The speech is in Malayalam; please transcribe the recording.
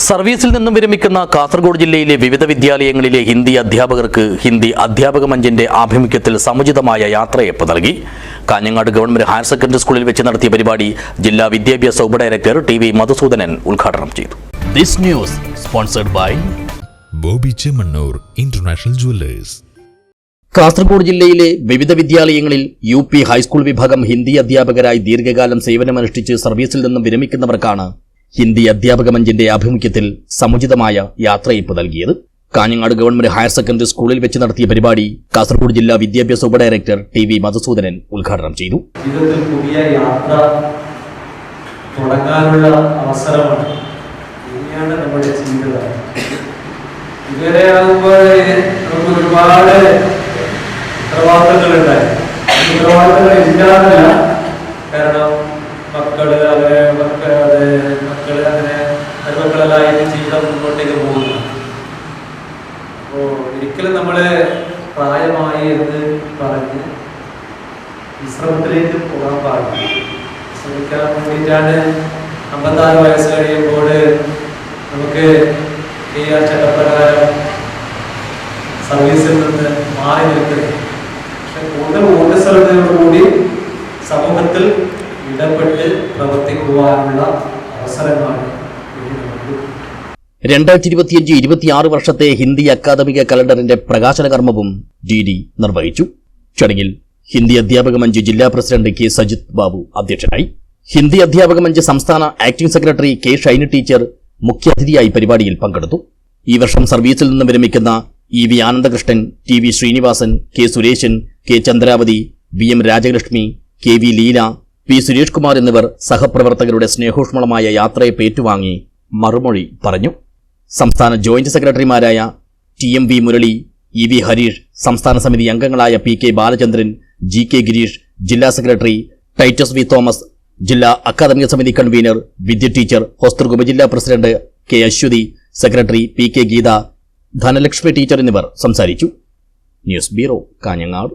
സർവീസിൽ നിന്നും വിരമിക്കുന്ന കാസർഗോഡ് ജില്ലയിലെ വിവിധ വിദ്യാലയങ്ങളിലെ ഹിന്ദി അധ്യാപകർക്ക് ഹിന്ദി അധ്യാപക മഞ്ചിന്റെ ആഭിമുഖ്യത്തിൽ സമുചിതമായ യാത്രയയപ്പ് നൽകി. കാഞ്ഞങ്ങാട് ഗവൺമെന്റ് ഹയർ സെക്കൻഡറി സ്കൂളിൽ വെച്ച് നടത്തിയ പരിപാടി ജില്ലാ വിദ്യാഭ്യാസ ഉപഡയറക്ടർ ടി.വി. മധുസൂദനൻ ഉദ്ഘാടനം ചെയ്തു. This news sponsored by Bobby Chemmanur international jewellers. Kasaragod ജില്ലയിലെ വിവിധ വിദ്യാലയങ്ങളിൽ യു.പി. ഹൈസ്കൂൾ വിഭാഗം ഹിന്ദി അധ്യാപകരായി ദീർഘകാലം സേവനമനുഷ്ഠിച്ച് സർവീസിൽ നിന്നും വിരമിക്കുന്നവർക്കാണ് ഹിന്ദി അധ്യാപക മഞ്ചിന്റെ ആഭിമുഖ്യത്തിൽ സമുചിതമായ യാത്രയയപ്പ് നൽകിയത്. കാഞ്ഞങ്ങാട് ഗവൺമെന്റ് ഹയർ സെക്കൻഡറി സ്കൂളിൽ വെച്ച് നടത്തിയ പരിപാടി കാസർഗോഡ് ജില്ലാ വിദ്യാഭ്യാസ ഉപഡയറക്ടർ ടി.വി. മധുസൂദനൻ ഉദ്ഘാടനം ചെയ്തു. ജീവിതത്തിൽ പുതിയ യാത്ര തുടങ്ങാനുള്ള അവസരമാണ്. ഇനിയാണ് നമ്മുടെ ജീവിതം. ഇതുവരെ ആകുമ്പോൾ നമുക്ക് ഒരുപാട് ഉത്തരവാദിത്തങ്ങളുണ്ടായി. ഉത്തരവാദിത്തങ്ങൾ ഇല്ലാതല്ല, കാരണം മക്കള് അങ്ങനെ മരുമക്കളെല്ലായിട്ട് ജീവിതം മുന്നോട്ടേക്ക് പോകുന്നു. അപ്പോൾ ഒരിക്കലും നമ്മള് പ്രായമായി എന്ന് പറഞ്ഞ് വിശ്രമത്തിലേക്ക് പോകാൻ പാടില്ല. ശ്രമിക്കാൻ വേണ്ടിയിട്ടാണ് 54 വയസ്സ് കഴിയുമ്പോൾ നമുക്ക് ഈ ചട്ടപ്രകാരം സർവീസിൽ നിന്ന് മാറി നിൽക്കുന്നത്. പക്ഷെ കൂടുതൽ ഊർജ്ജസ്വലതയോടുകൂടി സമൂഹത്തിൽ ഇടപെട്ട് പ്രവർത്തിക്കുവാനുള്ള അവസരമാണ് 2025-26 വർഷത്തെ ഹിന്ദി അക്കാദമിക കലണ്ടറിന്റെ പ്രകാശന കർമ്മവും ടി.ഡി. നിർവഹിച്ചു. ചടങ്ങിൽ ഹിന്ദി അധ്യാപക മഞ്ച് ജില്ലാ പ്രസിഡന്റ് കെ. സജിത് ബാബു അധ്യക്ഷനായി. ഹിന്ദി അധ്യാപക മഞ്ച് സംസ്ഥാന acting secretary K. Shiny teacher മുഖ്യാതിഥിയായി പരിപാടിയിൽ പങ്കെടുത്തു. ഈ വർഷം സർവീസിൽ നിന്ന് വിരമിക്കുന്ന E V. Anandakrishnan, T V. Srinivasan, K. Suresan, K. Chandravathi, V M. Rajalakshmi, K V. Leela, P. Suresh Kumar എന്നിവർ സഹപ്രവർത്തകരുടെ സ്നേഹോഷ്മളമായ യാത്രയെ ഏറ്റുവാങ്ങി മറുമൊഴി പറഞ്ഞു. സംസ്ഥാന ജോയിന്റ് സെക്രട്ടറിമാരായ ടി.എം.വി. മുരളി, ഇ.വി. ഹരീഷ്, സംസ്ഥാന സമിതി അംഗങ്ങളായ പി.കെ. ബാലചന്ദ്രൻ, ജി.കെ. ഗിരീഷ്, ജില്ലാ സെക്രട്ടറി ടൈറ്റസ് വി. തോമസ്, ജില്ലാ അക്കാദമിക സമിതി കൺവീനർ വിദ്യ ടീച്ചർ, ഹോസ്ദുർഗ് ഉപജില്ലാ president K. Aswathy, secretary P K. Geetha, Dhanalakshmi teacher എന്നിവർ സംസാരിച്ചു. News bureau, Kanhangad.